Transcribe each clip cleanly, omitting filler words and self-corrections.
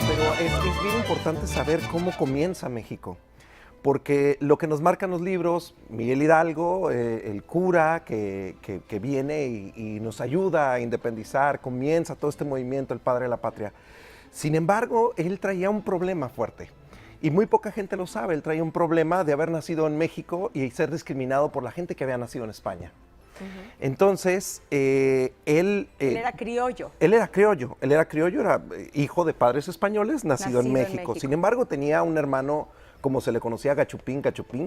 pero es bien importante saber cómo comienza México, porque lo que nos marcan los libros, Miguel Hidalgo, el cura que viene y nos ayuda a independizar, comienza todo este movimiento, el padre de la patria. Sin embargo, él traía un problema fuerte. Y muy poca gente lo sabe, él traía un problema de haber nacido en México y ser discriminado por la gente que había nacido en España. Entonces, Él era criollo. Él era criollo, era hijo de padres españoles, nacido en México. Sin embargo, tenía un hermano, como se le conocía, Gachupín,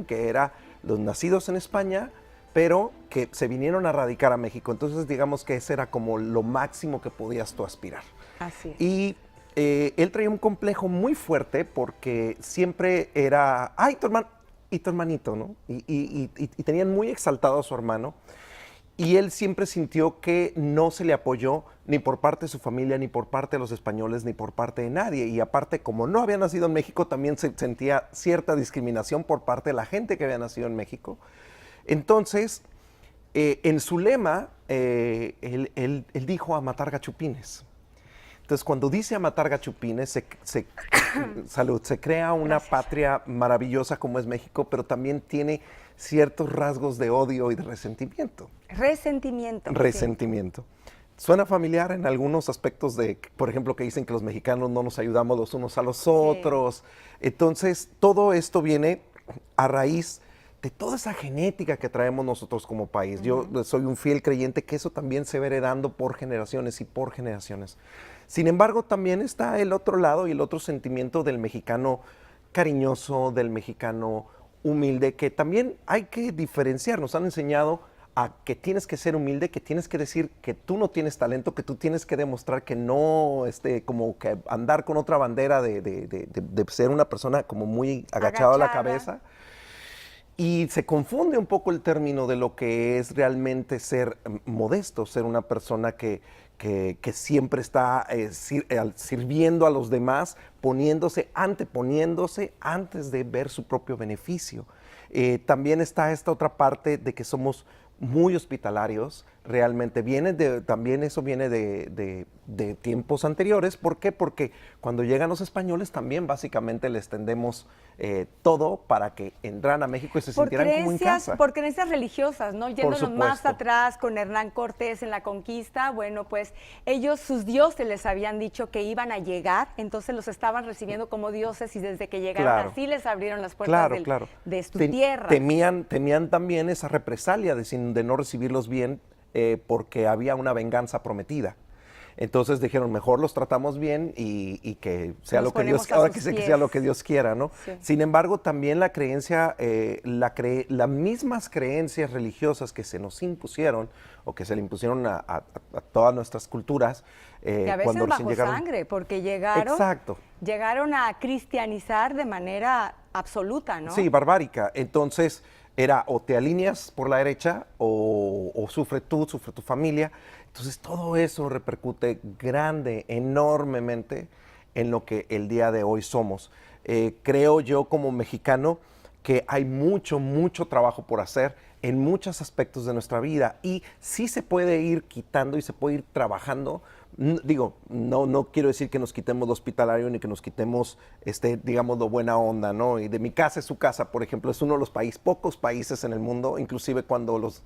que era los nacidos en España, pero que se vinieron a radicar a México. Entonces, digamos que ese era como lo máximo que podías tú aspirar. Así es. Y él traía un complejo muy fuerte porque siempre era, ay, tu hermano, y tu hermanito, ¿no? Y tenían muy exaltado a su hermano. Y él siempre sintió que no se le apoyó ni por parte de su familia, ni por parte de los españoles, ni por parte de nadie. Y aparte, como no había nacido en México, también se sentía cierta discriminación por parte de la gente que había nacido en México. Entonces, en su lema, él dijo a matar gachupines. Entonces, cuando dice a matar gachupines, salud, se crea una patria maravillosa como es México, pero también tiene ciertos rasgos de odio y de resentimiento. Resentimiento. Suena familiar en algunos aspectos de, por ejemplo, que dicen que los mexicanos no nos ayudamos los unos a los otros. Entonces, todo esto viene a raíz de toda esa genética que traemos nosotros como país. Yo soy un fiel creyente que eso también se va heredando por generaciones y por generaciones. Sin embargo, también está el otro lado y el otro sentimiento del mexicano cariñoso, del mexicano humilde, que también hay que diferenciar. Nos han enseñado a que tienes que ser humilde, que tienes que decir que tú no tienes talento, que tú tienes que demostrar que no, como que andar con otra bandera de ser una persona como muy agachada a la cabeza. Y se confunde un poco el término de lo que es realmente ser modesto, ser una persona que siempre está sirviendo a los demás, anteponiéndose antes de ver su propio beneficio. También está esta otra parte de que somos muy hospitalarios, realmente también eso viene de tiempos anteriores. ¿Por qué? Porque cuando llegan los españoles también básicamente les tendemos todo para que entraran a México y se sintieran como en casa. Por creencias religiosas, ¿no? Yéndonos más atrás con Hernán Cortés en la conquista, bueno, pues ellos, sus dioses les habían dicho que iban a llegar, entonces los estaban recibiendo como dioses y desde que llegaron así les abrieron las puertas de su tierra. Temían también esa represalia de no recibirlos bien porque había una venganza prometida. Entonces dijeron, mejor los tratamos bien y que sea lo que Dios, ahora que sea lo que Dios quiera, ¿no? Sí. Sin embargo, también la creencia, las mismas creencias religiosas que se nos impusieron o que se le impusieron a todas nuestras culturas. Y a veces bajo sangre, porque llegaron a cristianizar de manera absoluta, ¿no? Sí, barbárica. Entonces era o te alineas por la derecha o sufre tu familia. Entonces todo eso repercute enormemente en lo que el día de hoy somos. Creo yo como mexicano que hay mucho trabajo por hacer en muchos aspectos de nuestra vida y sí se puede ir quitando y se puede ir trabajando. Digo, no quiero decir que nos quitemos lo hospitalario ni que nos quitemos, digamos, lo buena onda, ¿no? Y de mi casa es su casa, por ejemplo, es uno de los pocos países en el mundo, inclusive cuando los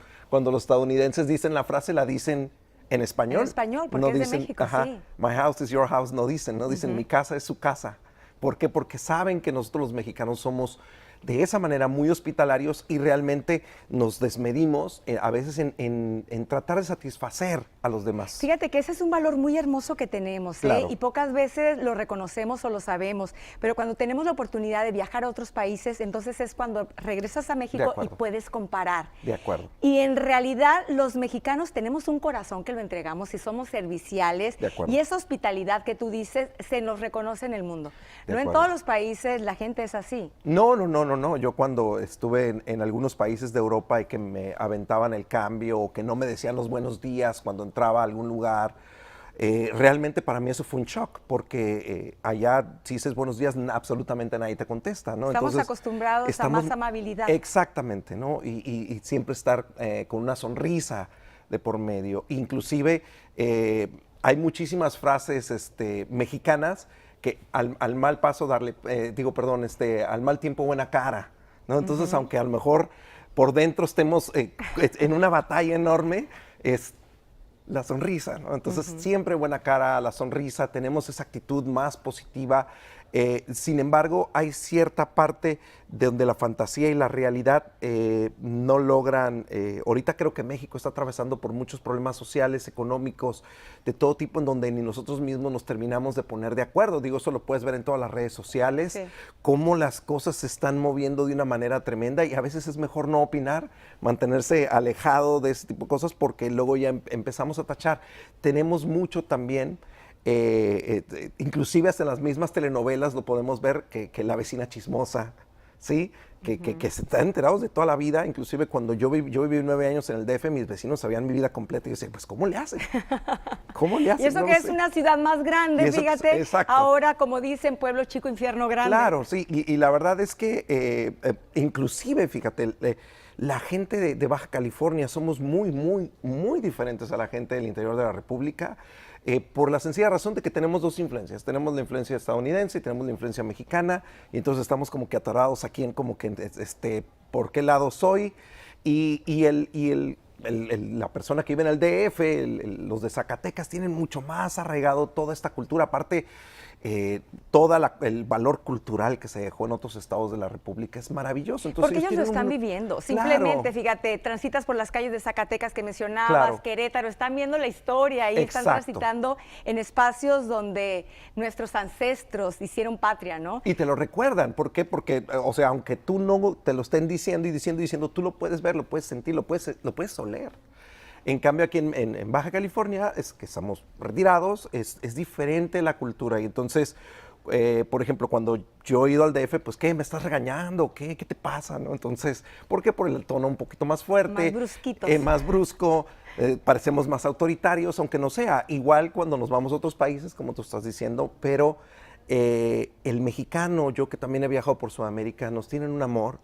estadounidenses dicen la frase, la dicen en español. En español, porque es de México, sí. My house is your house, no dicen, mi casa es su casa. ¿Por qué? Porque saben que nosotros los mexicanos somos de esa manera muy hospitalarios y realmente nos desmedimos a veces en tratar de satisfacer a los demás. Fíjate que ese es un valor muy hermoso que tenemos, y pocas veces lo reconocemos o lo sabemos, pero cuando tenemos la oportunidad de viajar a otros países, entonces es cuando regresas a México y puedes comparar. De acuerdo. Y en realidad los mexicanos tenemos un corazón que lo entregamos y somos serviciales, y esa hospitalidad que tú dices se nos reconoce en el mundo. No en todos los países la gente es así. No. Yo cuando estuve en algunos países de Europa y que me aventaban el cambio o que no me decían los buenos días cuando entraba a algún lugar, realmente para mí eso fue un shock porque allá si dices buenos días absolutamente nadie te contesta, ¿no? Estamos acostumbrados a más amabilidad. Exactamente, ¿no? Y siempre estar con una sonrisa de por medio. Inclusive hay muchísimas frases mexicanas que al mal paso darle, al mal tiempo buena cara, ¿no? Entonces, aunque a lo mejor por dentro estemos en una batalla enorme, es la sonrisa, ¿no? Entonces, siempre buena cara, la sonrisa, tenemos esa actitud más positiva. Sin embargo, hay cierta parte de donde la fantasía y la realidad no logran. Ahorita creo que México está atravesando por muchos problemas sociales, económicos, de todo tipo, en donde ni nosotros mismos nos terminamos de poner de acuerdo. Digo, eso lo puedes ver en todas las redes sociales, sí, cómo las cosas se están moviendo de una manera tremenda, y a veces es mejor no opinar, mantenerse alejado de ese tipo de cosas, porque luego ya empezamos a tachar. Tenemos mucho también. Inclusive hasta en las mismas telenovelas lo podemos ver, que la vecina chismosa, ¿sí? Que se están enterados de toda la vida. Inclusive cuando yo viví 9 años en el DF, mis vecinos sabían mi vida completa, y yo decía, pues ¿cómo le hacen? ¿Cómo le hacen? Y eso, no que es una ciudad más grande, eso, fíjate, exacto. Ahora, como dicen, pueblo chico, infierno grande. Claro, sí, y la verdad es que inclusive, fíjate, la gente de Baja California somos muy, muy, muy diferentes a la gente del interior de la República. Por la sencilla razón de que tenemos dos influencias. Tenemos la influencia estadounidense y tenemos la influencia mexicana, y entonces estamos como que atorados aquí en como que, ¿por qué lado soy? La persona que vive en el DF, los de Zacatecas, tienen mucho más arraigado toda esta cultura. Aparte, todo el valor cultural que se dejó en otros estados de la República es maravilloso. Entonces, porque ellos lo están viviendo. Simplemente, claro, fíjate, transitas por las calles de Zacatecas que mencionabas, claro, Querétaro, están viendo la historia y están transitando en espacios donde nuestros ancestros hicieron patria, ¿no? Y te lo recuerdan. ¿Por qué? Porque, o sea, aunque tú no te lo estén diciendo, tú lo puedes ver, lo puedes sentir, lo puedes oler. En cambio, aquí en Baja California, es que estamos retirados, es diferente la cultura. Y entonces, por ejemplo, cuando yo he ido al DF, pues, ¿qué? ¿Me estás regañando? ¿Qué te pasa? ¿No? Entonces, ¿por qué? Por el tono un poquito más fuerte. Más brusquitos. Más brusco, parecemos más autoritarios, aunque no sea. Igual cuando nos vamos a otros países, como tú estás diciendo, pero el mexicano, yo que también he viajado por Sudamérica, nos tienen un amor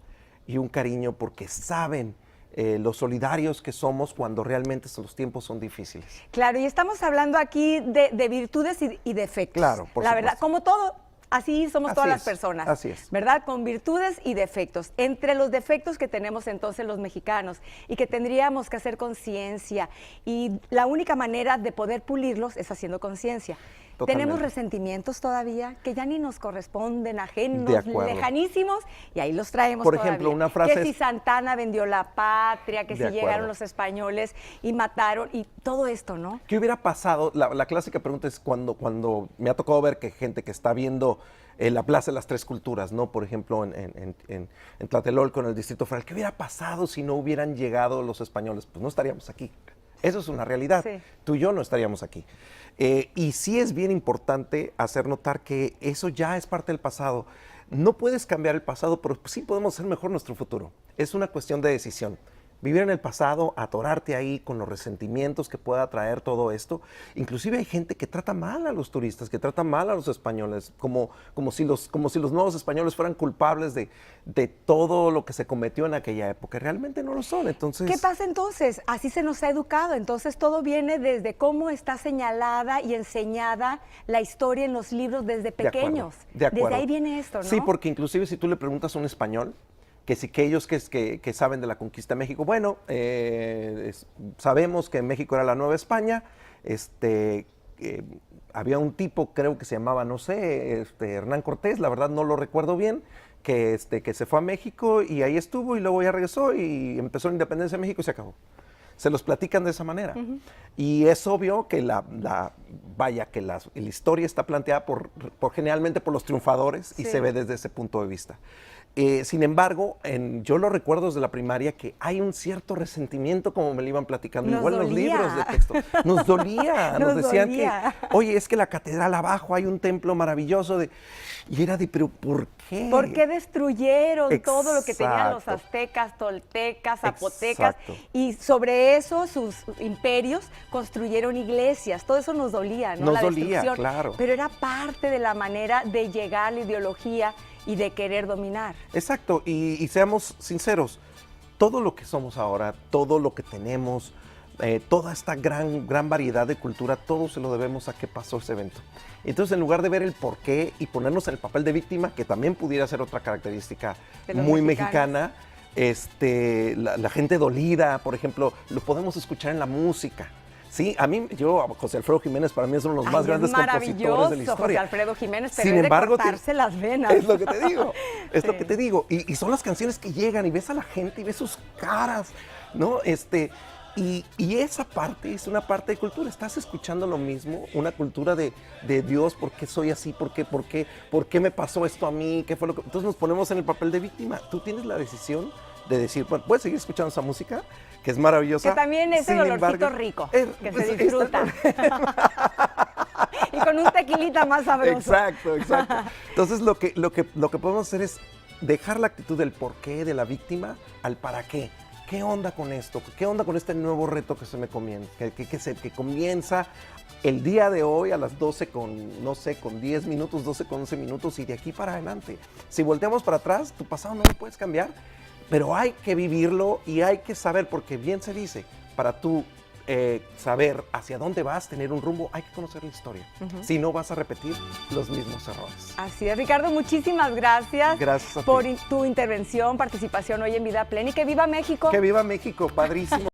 y un cariño porque saben los solidarios que somos cuando realmente los tiempos son difíciles. Claro, y estamos hablando aquí de virtudes y defectos. Claro, por la supuesto. Verdad, como todo, así somos todas las personas. Así es. ¿Verdad? Con virtudes y defectos. Entre los defectos que tenemos entonces los mexicanos y que tendríamos que hacer conciencia, y la única manera de poder pulirlos es haciendo conciencia. Tenemos resentimientos todavía que ya ni nos corresponden, ajenos, lejanísimos, y ahí los traemos por todavía. Ejemplo, una frase que si Santana vendió la patria, que si llegaron los españoles y mataron, y todo esto, ¿no? ¿Qué hubiera pasado? La clásica pregunta es cuando me ha tocado ver que gente que está viendo la Plaza de las Tres Culturas, ¿no? Por ejemplo, en Tlatelolco, en el Distrito Federal, ¿qué hubiera pasado si no hubieran llegado los españoles? Pues no estaríamos aquí. Eso es una realidad. Sí. Tú y yo no estaríamos aquí. Y sí es bien importante hacer notar que eso ya es parte del pasado. No puedes cambiar el pasado, pero sí podemos hacer mejor nuestro futuro. Es una cuestión de decisión. Vivir en el pasado, atorarte ahí con los resentimientos que pueda traer todo esto. Inclusive hay gente que trata mal a los turistas, que trata mal a los españoles, como si los nuevos españoles fueran culpables de todo lo que se cometió en aquella época. Realmente no lo son. Entonces, ¿qué pasa entonces? Así se nos ha educado. Entonces todo viene desde cómo está señalada y enseñada la historia en los libros desde pequeños. De acuerdo. Desde ahí viene esto, ¿no? Sí, porque inclusive si tú le preguntas a un español, que ellos que saben de la conquista de México, bueno, sabemos que México era la Nueva España, había un tipo, creo que se llamaba, no sé, Hernán Cortés, la verdad no lo recuerdo bien, que se fue a México y ahí estuvo y luego ya regresó y empezó la independencia de México y se acabó. Se los platican de esa manera. Y es obvio que la historia está planteada generalmente por los triunfadores, sí, y se ve desde ese punto de vista. Sin embargo, yo lo recuerdo desde la primaria que hay un cierto resentimiento, como me lo iban platicando, igual en los libros de texto. Nos dolía, nos decían que, oye, es que la catedral abajo hay un templo maravilloso. Y era pero ¿por qué? ¿Por qué destruyeron todo lo que tenían los aztecas, toltecas, zapotecas? Exacto. Y sobre eso sus imperios construyeron iglesias. Todo eso nos dolía, ¿no? Nos dolía, claro. Pero era parte de la manera de llegar a la ideología y de querer dominar. Exacto, y seamos sinceros, todo lo que somos ahora, todo lo que tenemos, toda esta gran variedad de cultura, todo se lo debemos a que pasó ese evento. Entonces, en lugar de ver el porqué y ponernos en el papel de víctima, que también pudiera ser otra característica muy mexicana, la gente dolida, por ejemplo, lo podemos escuchar en la música. Sí, José Alfredo Jiménez para mí es uno de los más grandes compositores de la historia. José Alfredo Jiménez, pero sin embargo, de cortarse las venas. Es lo que te digo, es lo que te digo. Y son las canciones que llegan y ves a la gente y ves sus caras, ¿no? Y esa parte es una parte de cultura. Estás escuchando lo mismo, una cultura de Dios, ¿por qué soy así? ¿Por qué me pasó esto a mí? ¿Qué fue lo que...? Entonces nos ponemos en el papel de víctima. Tú tienes la decisión de decir, bueno, puedes seguir escuchando esa música, que es maravillosa. Que también es el olorcito rico, que se disfruta. Y con un tequilita más sabroso. Exacto. Entonces lo que podemos hacer es dejar la actitud del porqué de la víctima al para qué. ¿Qué onda con esto? ¿Qué onda con este nuevo reto que se me comienza? Que comienza el día de hoy a las 12 con 10 minutos, 12 con 11 minutos y de aquí para adelante. Si volteamos para atrás, tu pasado no lo puedes cambiar, pero hay que vivirlo y hay que saber, porque bien se dice, para tú saber hacia dónde vas, tener un rumbo, hay que conocer la historia. Si no, vas a repetir los mismos errores. Así es, Ricardo, muchísimas gracias. Gracias a ti. Por tu intervención, participación hoy en Vida Plena y que viva México. Que viva México, padrísimo.